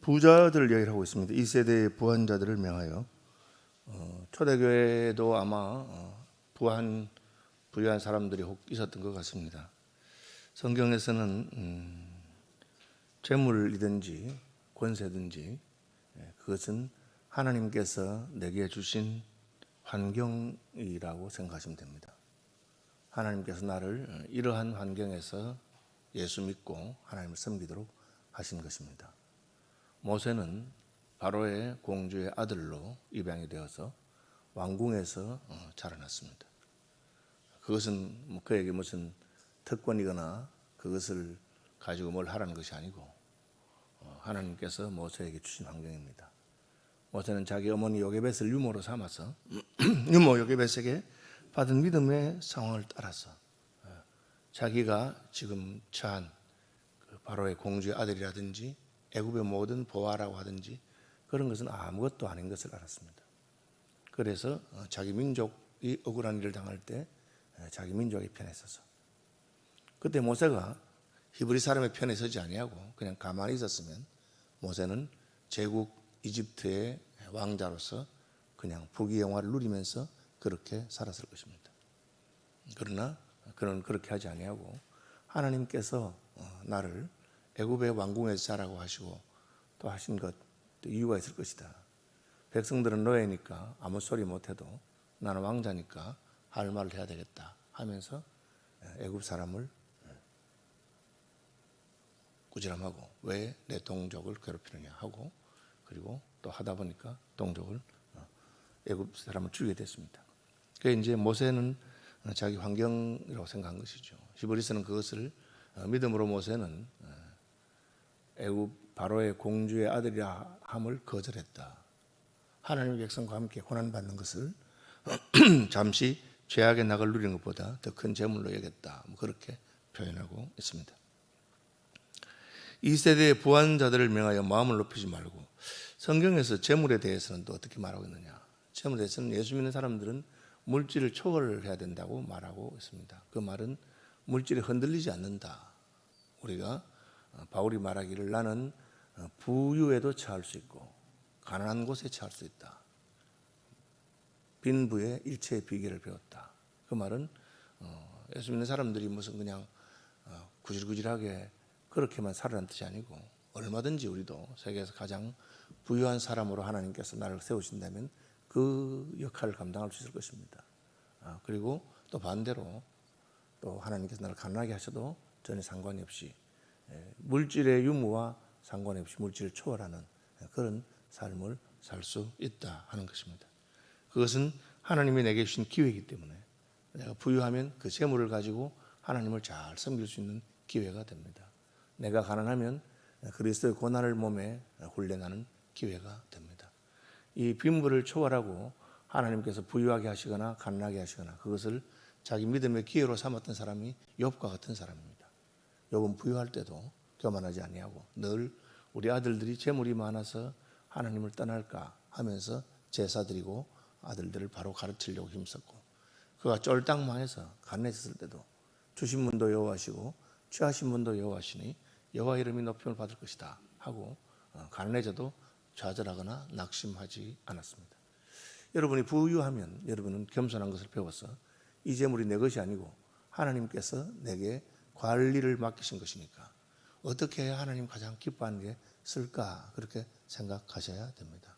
부자들을 얘기를 하고 있습니다. 이 세대의 부한자들을 명하여 초대교회도 아마 부유한 사람들이 혹 있었던 것 같습니다. 성경에서는 재물이든지 권세든지 그것은 하나님께서 내게 주신 환경이라고 생각하시면 됩니다. 하나님께서 나를 이러한 환경에서 예수 믿고 하나님을 섬기도록 하신 것입니다. 모세는 바로의 공주의 아들로 입양이 되어서 왕궁에서 자라났습니다. 그것은 그에게 무슨 특권이거나 그것을 가지고 뭘 하라는 것이 아니고 하나님께서 모세에게 주신 환경입니다. 모세는 자기 어머니 요게벳을 유모로 삼아서 유모 요게벳에게 받은 믿음의 상황을 따라서 자기가 지금 처한 바로의 공주의 아들이라든지 애굽의 모든 보화라고 하든지 그런 것은 아무것도 아닌 것을 알았습니다. 그래서 자기 민족이 억울한 일을 당할 때 자기 민족의 편에 서서, 그때 모세가 히브리 사람의 편에 서지 아니하고 그냥 가만히 있었으면 모세는 제국 이집트의 왕자로서 그냥 부귀영화를 누리면서 그렇게 살았을 것입니다. 그러나 그는 그렇게 하지 아니하고 하나님께서 나를 애굽의 왕궁에서 자라고 하시고 또 하신 것 이유가 있을 것이다. 백성들은 노예니까 아무 소리 못해도 나는 왕자니까 할 말을 해야 되겠다 하면서 애굽 사람을 꾸지람하고 왜 내 동족을 괴롭히느냐 하고, 그리고 또 하다 보니까 동족을 애굽 사람을 죽이게 됐습니다. 그래서 이제 모세는 자기 환경이라고 생각한 것이죠. 히브리서는 그것을 믿음으로 모세는 애굽 바로의 공주의 아들이라 함을 거절했다. 하나님의 백성과 함께 고난받는 것을 잠시 죄악의 낙을 누리는 것보다 더 큰 재물로 여겼다. 그렇게 표현하고 있습니다. 이 세대의 부한자들을 명하여 마음을 높이지 말고, 성경에서 재물에 대해서는 또 어떻게 말하고 있느냐. 재물에 대해서는 예수 믿는 사람들은 물질을 초월해야 된다고 말하고 있습니다. 그 말은 물질이 흔들리지 않는다. 우리가 바울이 말하기를 나는 부유에도 처할 수 있고 가난한 곳에 처할 수 있다. 빈부의 일체의 비결을 배웠다. 그 말은 예수 믿는 사람들이 무슨 그냥 구질구질하게 그렇게만 살아라는 뜻이 아니고, 얼마든지 우리도 세계에서 가장 부유한 사람으로 하나님께서 나를 세우신다면 그 역할을 감당할 수 있을 것입니다. 그리고 또 반대로 또 하나님께서 나를 가난하게 하셔도 전혀 상관이 없이 물질의 유무와 상관이 없이 물질을 초월하는 그런 삶을 살 수 있다 하는 것입니다. 그것은 하나님이 내게 주신 기회이기 때문에 내가 부유하면 그 재물을 가지고 하나님을 잘 섬길 수 있는 기회가 됩니다. 내가 가난하면 그리스도의 고난을 몸에 훈련하는 기회가 됩니다. 이 빈부를 초월하고 하나님께서 부유하게 하시거나 가난하게 하시거나 그것을 자기 믿음의 기회로 삼았던 사람이 욥과 같은 사람입니다. 욥은 부유할 때도 교만하지 아니하고 늘 우리 아들들이 재물이 많아서 하나님을 떠날까 하면서 제사 드리고 아들들을 바로 가르치려고 힘썼고, 그가 쫄딱 망해서 가난해졌을 때도 주신 분도 여호와시고 취하신 분도 여호와시니 여호와 이름이 높임을 받을 것이다 하고 가난해져도 좌절하거나 낙심하지 않았습니다. 여러분이 부유하면 여러분은 겸손한 것을 배워서 이 재물이 내 것이 아니고 하나님께서 내게 관리를 맡기신 것이니까 어떻게 해야 하나님 가장 기뻐하는 게 쓸까, 그렇게 생각하셔야 됩니다.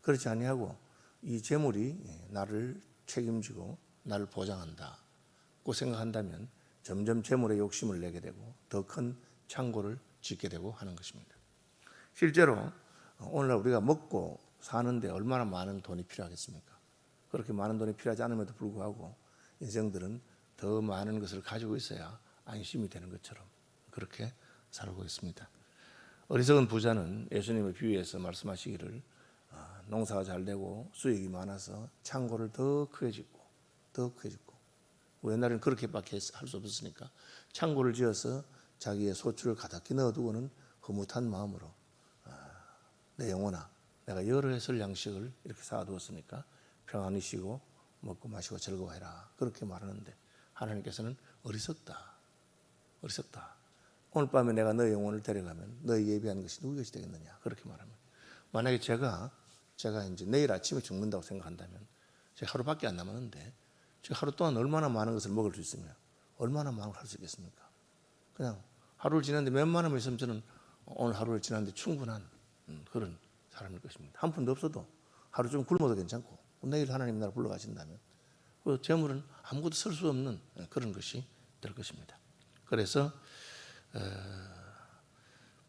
그렇지 아니하고 이 재물이 나를 책임지고 나를 보장한다고 생각한다면 점점 재물에 욕심을 내게 되고 더 큰 창고를 짓게 되고 하는 것입니다. 실제로 오늘날 우리가 먹고 사는데 얼마나 많은 돈이 필요하겠습니까? 그렇게 많은 돈이 필요하지 않음에도 불구하고 인생들은 더 많은 것을 가지고 있어야 안심이 되는 것처럼 그렇게 살고 있습니다. 어리석은 부자는 예수님의 비유에서 말씀하시기를 농사가 잘 되고 수익이 많아서 창고를 더 크게 짓고 옛날에는 그렇게밖에 할 수 없었으니까 창고를 지어서 자기의 소출을 가득히 넣어두고는 흐뭇한 마음으로 내 영혼아 내가 여러 해 설 양식을 이렇게 쌓아두었으니까 평안히 쉬고 먹고 마시고 즐거워해라, 그렇게 말하는데 하나님께서는 어리석다. 오늘 밤에 내가 너의 영혼을 데려가면 너의 예비한 것이 누구 것이 되겠느냐. 그렇게 말합니다. 만약에 제가 이제 내일 아침에 죽는다고 생각한다면 제가 하루밖에 안 남았는데 제가 하루 동안 얼마나 많은 것을 먹을 수 있으며 얼마나 많은 걸 할 수 있겠습니까? 그냥 하루를 지났는데 몇만 원만 있으면 저는 오늘 하루를 지났는데 충분한 그런 사람일 것입니다. 한 푼도 없어도 하루 좀 굶어도 괜찮고 내일 하나님 나를 불러가신다면 그 재물은 아무것도 쓸 수 없는 그런 것이 될 것입니다. 그래서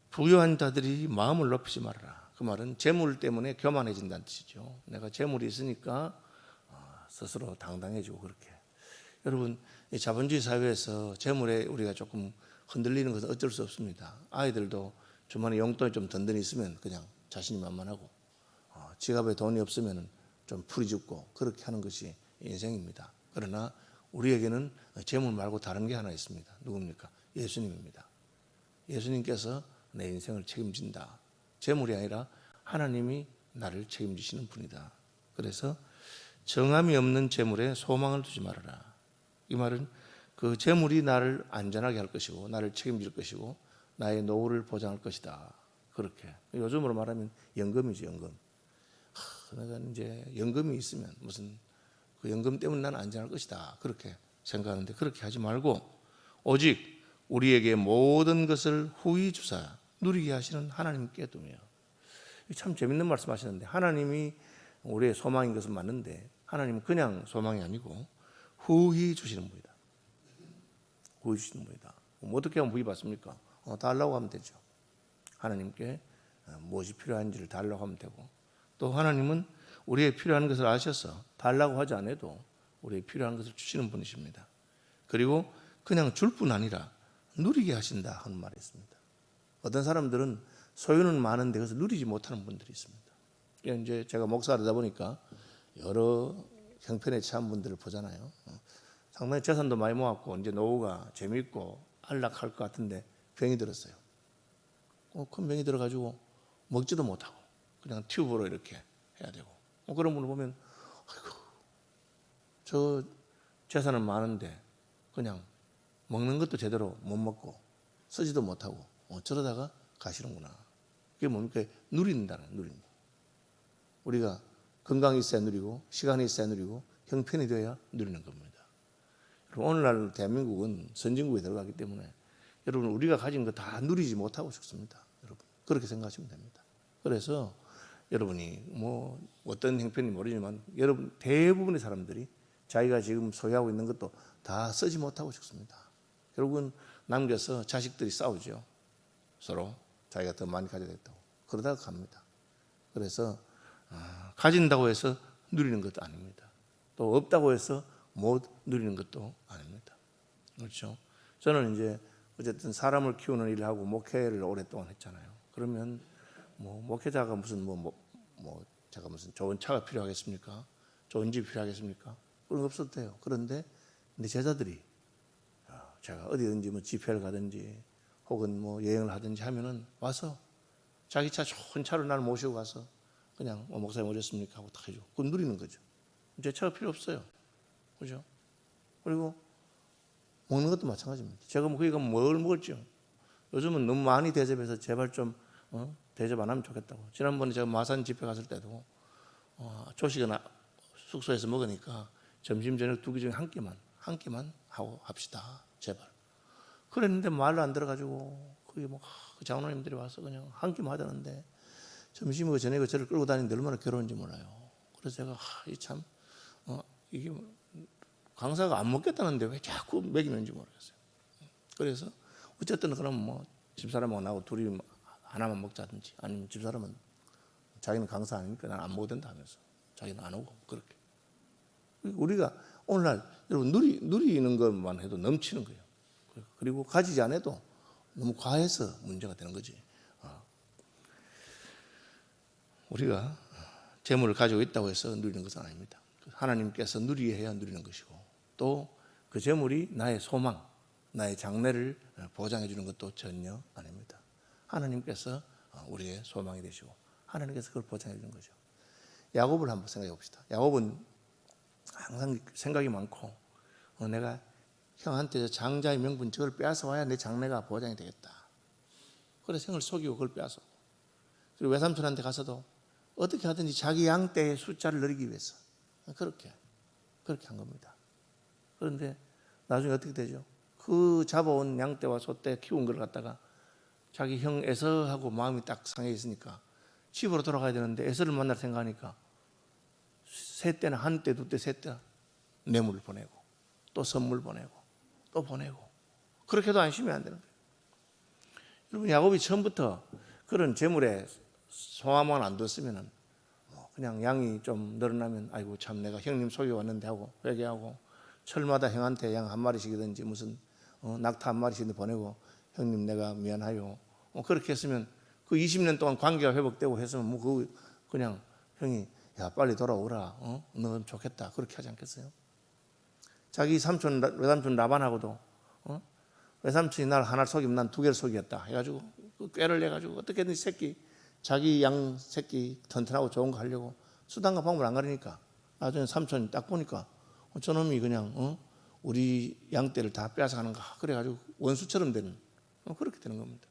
부유한 자들이 마음을 높이지 말아라. 그 말은 재물 때문에 교만해진다는 뜻이죠. 내가 재물이 있으니까 스스로 당당해지고 그렇게. 여러분, 이 자본주의 사회에서 재물에 우리가 조금 흔들리는 것은 어쩔 수 없습니다. 아이들도 주말에 용돈이 좀 든든히 있으면 그냥 자신이 만만하고 지갑에 돈이 없으면 좀 풀이 죽고 그렇게 하는 것이 인생입니다. 그러나 우리에게는 재물 말고 다른 게 하나 있습니다. 누굽니까? 예수님입니다. 예수님께서 내 인생을 책임진다. 재물이 아니라 하나님이 나를 책임지시는 분이다. 그래서 정함이 없는 재물에 소망을 두지 말아라. 이 말은 그 재물이 나를 안전하게 할 것이고 나를 책임질 것이고 나의 노후를 보장할 것이다. 그렇게 요즘으로 말하면 연금이죠. 연금. 내가 이제 연금이 있으면 무슨 그 연금 때문에 나는 안전할 것이다. 그렇게 생각하는데 그렇게 하지 말고 오직 우리에게 모든 것을 후히 주사 누리게 하시는 하나님께 두며. 참 재밌는 말씀하시는데 하나님이 우리의 소망인 것은 맞는데 하나님은 그냥 소망이 아니고 후히 주시는 분이다. 후히 주시는 분이다. 어떻게 하면 후히 받습니까? 달라고 하면 되죠. 하나님께 무엇이 필요한지를 달라고 하면 되고 또 하나님은 우리의 필요한 것을 아셔서 달라고 하지 않아도 우리의 필요한 것을 주시는 분이십니다. 그리고 그냥 줄 뿐 아니라 누리게 하신다 하는 말이 있습니다. 어떤 사람들은 소유는 많은데 그것을 누리지 못하는 분들이 있습니다. 이제 제가 목사를 하다 보니까 여러 형편에 처한 분들을 보잖아요. 상당히 재산도 많이 모았고 이제 노후가 재미있고 안락할 것 같은데 병이 들었어요. 큰 병이 들어가지고 먹지도 못하고 그냥 튜브로 이렇게 해야 되고 그런 분을 보면 아이고 저 재산은 많은데 그냥 먹는 것도 제대로 못 먹고 쓰지도 못하고 저러다가 가시는구나. 그게 뭡니까? 누린다는 누린다. 우리가 건강이 있어야 누리고 시간이 있어야 누리고 형편이 되어야 누리는 겁니다. 오늘날 대한민국은 선진국에 들어가기 때문에 여러분 우리가 가진 거 다 누리지 못하고 싶습니다. 여러분 그렇게 생각하시면 됩니다. 그래서 여러분이 뭐 어떤 형편인지 모르지만 여러분 대부분의 사람들이 자기가 지금 소유하고 있는 것도 다 쓰지 못하고 죽습니다. 결국은 남겨서 자식들이 싸우죠. 서로 자기가 더 많이 가져야겠다고 그러다가 갑니다. 그래서 가진다고 해서 누리는 것도 아닙니다. 또 없다고 해서 못 누리는 것도 아닙니다. 그렇죠? 저는 이제 어쨌든 사람을 키우는 일을 하고 목회를 오랫동안 했잖아요. 그러면 뭐 목회자가 무슨 제가 무슨 좋은 차가 필요하겠습니까? 좋은 집이 필요하겠습니까? 그런 거 없어도 돼요. 그런데 내 제자들이 제가 어디든지 뭐 집회를 가든지 혹은 뭐 여행을 하든지 하면은 와서 자기 차 좋은 차로 나를 모시고 가서 그냥 목사님 오셨습니까? 하고 딱 해주고 그건 누리는 거죠. 제 차가 필요 없어요. 그죠? 그리고 먹는 것도 마찬가지입니다. 제가 뭐 거기 가면 뭘 먹을지요? 요즘은 너무 많이 대접해서 제발 좀 대접 안 하면 좋겠다고. 지난번에 제가 마산 집회 갔을 때도 조식은 숙소에서 먹으니까 점심 저녁 두 개 중에 한 끼만 하고 합시다. 제발. 그랬는데 말로 안 들어가지고 거기 뭐 장로님들이 와서 그냥 한 끼만 하자는데 점심이고 저녁이고 저를 끌고 다니는데 얼마나 괴로운지 몰라요. 그래서 제가 참 이게 강사가 안 먹겠다는데 왜 자꾸 먹이는지 모르겠어요. 그래서 어쨌든 그럼 뭐 집사람하고 나하고 둘이 하나만 먹자든지 아니면 집사람은 자기는 강사 아니니까 난 안 먹어도 된다 하면서 자기는 안 오고 그렇게. 우리가 오늘날 여러분 누리는 것만 해도 넘치는 거예요. 그리고 가지지 않아도 너무 과해서 문제가 되는 거지. 우리가 재물을 가지고 있다고 해서 누리는 것은 아닙니다. 하나님께서 누리게 해야 누리는 것이고 또 그 재물이 나의 소망, 나의 장래를 보장해 주는 것도 전혀 아닙니다. 하나님께서 우리의 소망이 되시고 하나님께서 그걸 보장해 주는 거죠. 야곱을 한번 생각해 봅시다. 야곱은 항상 생각이 많고 내가 형한테 장자의 명분 저걸 빼앗아 와야 내 장래가 보장이 되겠다. 그래서 형을 속이고 그걸 빼앗아. 그리고 외삼촌한테 가서도 어떻게 하든지 자기 양떼의 숫자를 늘리기 위해서 그렇게 한 겁니다. 그런데 나중에 어떻게 되죠? 그 잡아온 양떼와 소떼 키운 걸 갖다가 자기 형 에서하고 마음이 딱 상해 있으니까 집으로 돌아가야 되는데 에서를 만날 생각하니까 세 때나 한 때, 두 때, 세 때 뇌물을 보내고 또 선물 보내고 또 보내고 그렇게 해도 안심이 안 되는 거예요. 여러분, 야곱이 처음부터 그런 재물에 소망만 안 뒀으면은 그냥 양이 좀 늘어나면 아이고 참 내가 형님 속여 왔는데 하고 회개하고 철마다 형한테 양 한 마리씩이든지 무슨 낙타 한 마리씩 보내고 형님 내가 미안하요. 그렇게 했으면 그 20년 동안 관계가 회복되고 했으면 뭐 그냥 형이 야 빨리 돌아오라. 넌 좋겠다. 그렇게 하지 않겠어요? 자기 삼촌 외삼촌 라반하고도 외삼촌이 날 하나를 속이면 난 두 개를 속였다 해가지고 그 꾀를 내가지고 어떻게든 자기 양 새끼 튼튼하고 좋은 거 하려고 수단과 방법을 안 가리니까 나중에 삼촌이 딱 보니까 저놈이 그냥 우리 양떼를 다 빼앗아가는가 그래가지고 원수처럼 되는 그렇게 되는 겁니다.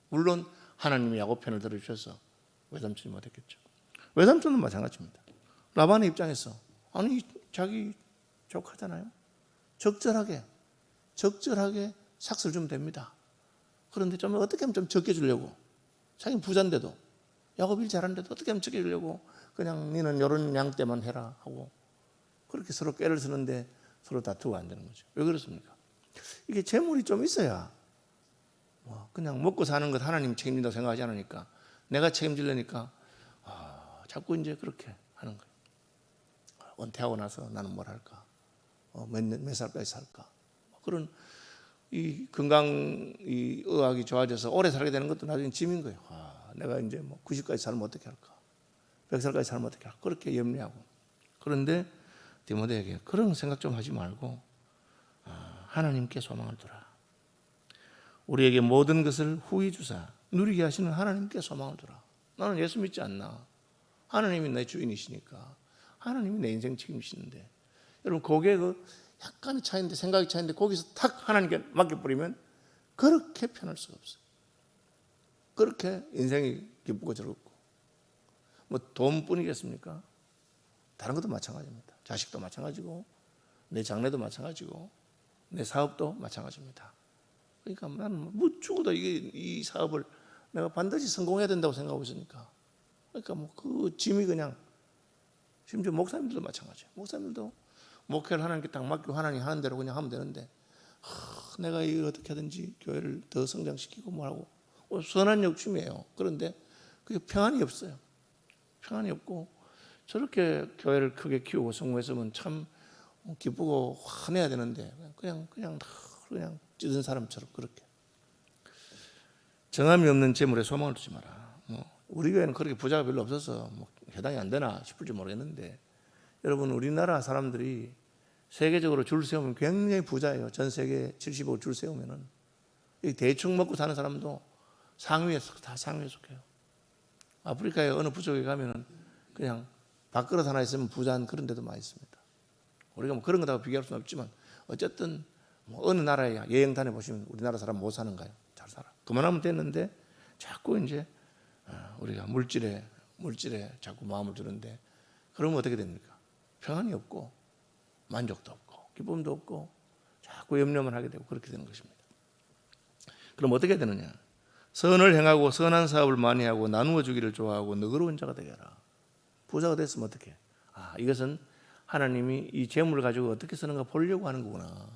물론 하나님이 야곱 편을 들어주셔서 외삼촌이 못했겠죠. 외삼촌은 마찬가지입니다. 라반의 입장에서 아니 자기 조카잖아요. 적절하게 삭스를 주면 됩니다. 그런데 좀 어떻게 하면 좀 적게 주려고 자기는 부자인데도 야곱 일 잘하는데도 어떻게 하면 적게 주려고 그냥 너는 이런 양떼만 해라 하고 그렇게 서로 꾀를 쓰는데 서로 다투고 안 되는 거죠. 왜 그렇습니까? 이게 재물이 좀 있어야 그냥 먹고 사는 것 하나님이 책임진다고 생각하지 않으니까 내가 책임지려니까 자꾸 이제 그렇게 하는 거예요. 은퇴하고 나서 나는 뭘 할까? 몇 살까지 살까? 그런 이 의학이 좋아져서 오래 살게 되는 것도 나중에 짐인 거예요. 내가 이제 90까지 살면 어떻게 할까? 100살까지 살면 어떻게 할까? 그렇게 염려하고. 그런데 디모데에게 그런 생각 좀 하지 말고 하나님께 소망을 두라. 우리에게 모든 것을 후히 주사 누리게 하시는 하나님께 소망을 두라. 나는 예수 믿지 않나. 하나님이 내 주인이시니까 하나님이 내 인생 책임지시는데 여러분 거기에 약간의 차이인데 생각이 차이인데 거기서 탁 하나님께 맡겨버리면 그렇게 편할 수가 없어요. 그렇게 인생이 기쁘고 즐겁고 뭐 돈뿐이겠습니까? 다른 것도 마찬가지입니다. 자식도 마찬가지고 내 장래도 마찬가지고 내 사업도 마찬가지입니다. 그러니까 나는 뭐 죽어도 이 사업을 내가 반드시 성공해야 된다고 생각하고 있으니까 그러니까 뭐 그 짐이 그냥 심지어 목사님들도 마찬가지예요. 목사님들도 목회를 하나님께 딱 맡기고 하나님 하는 대로 그냥 하면 되는데 내가 이걸 어떻게 하든지 교회를 더 성장시키고 뭐하고 선한 욕심이에요. 그런데 그게 평안이 없어요. 평안이 없고 저렇게 교회를 크게 키우고 성공했으면 참 기쁘고 화내야 되는데 그냥 찌든 사람처럼 그렇게 정함이 없는 재물에 소망을 두지 마라. 우리 교회는 그렇게 부자가 별로 없어서 해당이 안 되나 싶을지 모르겠는데 여러분 우리나라 사람들이 세계적으로 줄 세우면 굉장히 부자예요. 전 세계 70억 줄 세우면은 대충 먹고 사는 사람도 상위에 속해요. 아프리카의 어느 부족에 가면은 그냥 밥그릇 하나 있으면 부자한 그런 데도 많이 있습니다. 우리가 그런 거하고 비교할 수는 없지만 어쨌든 어느 나라에 여행 다녀 보시면 우리나라 사람 못 사는가요? 잘 살아. 그만하면 됐는데 자꾸 이제 우리가 물질에 자꾸 마음을 두는데 그러면 어떻게 됩니까? 평안이 없고 만족도 없고 기쁨도 없고 자꾸 염려만 하게 되고 그렇게 되는 것입니다. 그럼 어떻게 되느냐? 선을 행하고 선한 사업을 많이 하고 나누어 주기를 좋아하고 너그러운 자가 되게 하라. 부자가 됐으면 어떻게? 이것은 하나님이 이 재물을 가지고 어떻게 쓰는가 보려고 하는 거구나.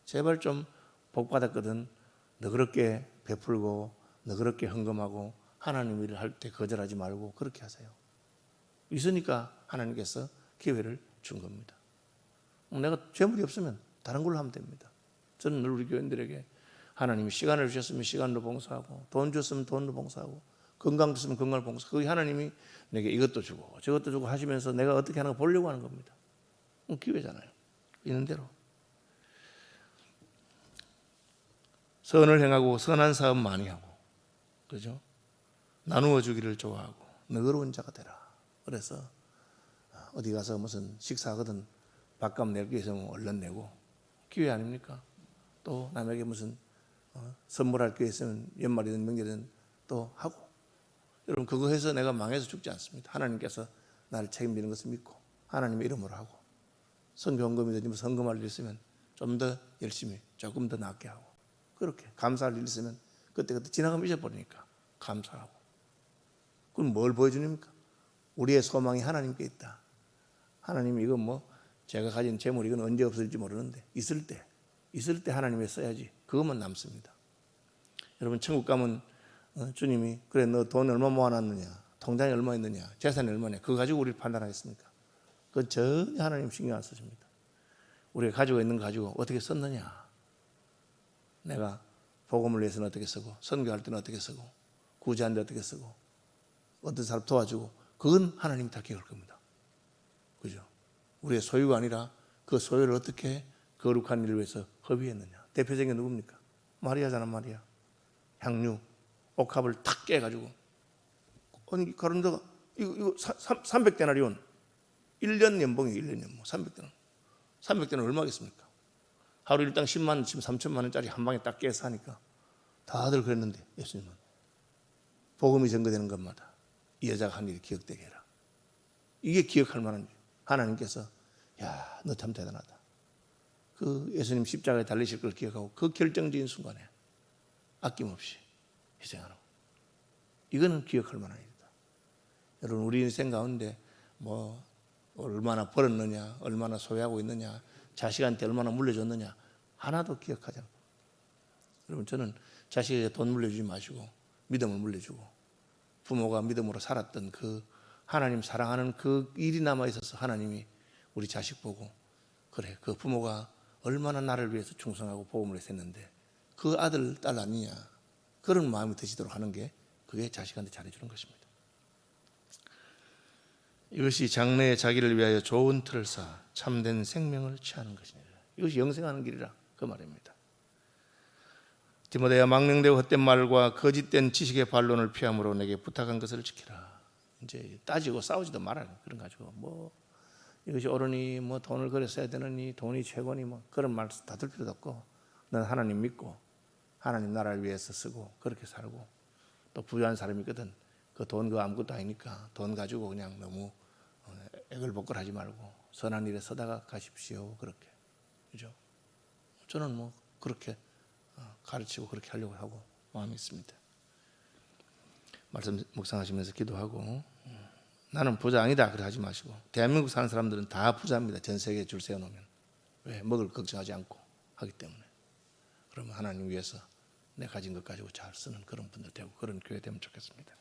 제발 좀 복 받았거든 너그럽게 베풀고 너그럽게 헌금하고 하나님 일을 할 때 거절하지 말고 그렇게 하세요. 있으니까 하나님께서 기회를 준 겁니다. 내가 재물이 없으면 다른 걸로 하면 됩니다. 저는 늘 우리 교인들에게 하나님이 시간을 주셨으면 시간으로 봉사하고 돈 줬으면 돈으로 봉사하고 건강 줬으면 건강을 봉사하고 그게 하나님이 내게 이것도 주고 저것도 주고 하시면서 내가 어떻게 하는가 보려고 하는 겁니다. 기회잖아요. 있는 대로. 선을 행하고 선한 사업 많이 하고 그죠? 나누어 주기를 좋아하고 너그러운 자가 되라. 그래서 어디 가서 무슨 식사하거든 밥값 내기 위해서 얼른 내고 기회 아닙니까? 또 남에게 무슨 선물할 게 있으면 연말이든 명절이든 또 하고. 여러분 그거 해서 내가 망해서 죽지 않습니다. 하나님께서 나를 책임지는 것을 믿고 하나님의 이름으로 하고 선교헌금이든지 뭐 헌금할 일 있으면 좀 더 열심히 조금 더 낫게 하고 그렇게 감사할 일 있으면 그때 지나가면 잊어버리니까 감사하고. 그럼 뭘 보여주니까? 우리의 소망이 하나님께 있다. 하나님 이건 뭐 제가 가진 재물 이건 언제 없어질지 모르는데 있을 때 하나님에 써야지. 그것만 남습니다. 여러분 천국 가면 주님이 그래 너 돈 얼마 모아놨느냐, 통장에 얼마 있느냐, 재산이 얼마냐 그거 가지고 우리를 판단하겠습니까? 그건 전혀 하나님 신경 안 쓰십니다. 우리가 가지고 있는 거 가지고 어떻게 썼느냐, 내가 복음을 위해서는 어떻게 쓰고 선교할 때는 어떻게 쓰고 구제하는 데 어떻게 쓰고 어떤 사람 도와주고 그건 하나님이 다 기억할 겁니다. 그죠? 우리의 소유가 아니라 그 소유를 어떻게 거룩한 일을 위해서 허비했느냐. 대표적인 게 누굽니까? 마리아잖아. 마리아. 향유 옥합을 탁 깨가지고 아니 가론자가 이거 300데나리온 1년 연봉이 1년 연봉 300데나리온 300데나리온 얼마겠습니까? 하루 일당 10만 원 지금 3천만 원짜리 한 방에 딱 깨서 하니까 다들 그랬는데 예수님은 복음이 전거되는 것마다 이 여자가 한 일이 기억되게 해라. 이게 기억할 만한 하나님께서 야 너 참 대단하다. 그 예수님 십자가에 달리실 걸 기억하고 그 결정적인 순간에 아낌없이 희생하는 거. 이거는 기억할 만한 일이다. 여러분 우리 인생 가운데 뭐 얼마나 벌었느냐, 얼마나 소유하고 있느냐, 자식한테 얼마나 물려줬느냐 하나도 기억하지 않고. 여러분 저는 자식에게 돈 물려주지 마시고 믿음을 물려주고 부모가 믿음으로 살았던 그 하나님 사랑하는 그 일이 남아 있어서 하나님이 우리 자식 보고 그래 그 부모가 얼마나 나를 위해서 충성하고 복음을 했었는데 그 아들 딸 아니냐 그런 마음이 드시도록 하는 게 그게 자식한테 잘해주는 것입니다. 이것이 장래의 자기를 위하여 좋은 틀을 쌓아 참된 생명을 취하는 것이니라. 이것이 영생하는 길이라 그 말입니다. 디모데야 망령되고 헛된 말과 거짓된 지식의 반론을 피함으로 내게 부탁한 것을 지키라. 이제 따지고 싸우지도 말아라. 그런 거 가지고 뭐 이것이 옳으니 뭐 돈을 그래 써야 되느니 돈이 최고니 뭐 그런 말 다 들 필요도 없고 넌 하나님 믿고 하나님 나라를 위해서 쓰고 그렇게 살고 또 부유한 사람이 있거든. 그 돈 그거 아무것도 아니니까 돈 가지고 그냥 너무 애걸복걸하지 말고 선한 일에 서다가 가십시오. 그렇게 그죠? 저는 뭐 그렇게 가르치고 그렇게 하려고 하고 마음이 있습니다. 말씀 묵상하시면서 기도하고 나는 부자 아니다 그렇게 하지 마시고 대한민국 사는 사람들은 다 부자입니다. 전 세계에 줄 세워놓으면 왜 먹을 걱정하지 않고 하기 때문에. 그러면 하나님 위해서 내 가진 것 가지고 잘 쓰는 그런 분들 되고 그런 교회 되면 좋겠습니다.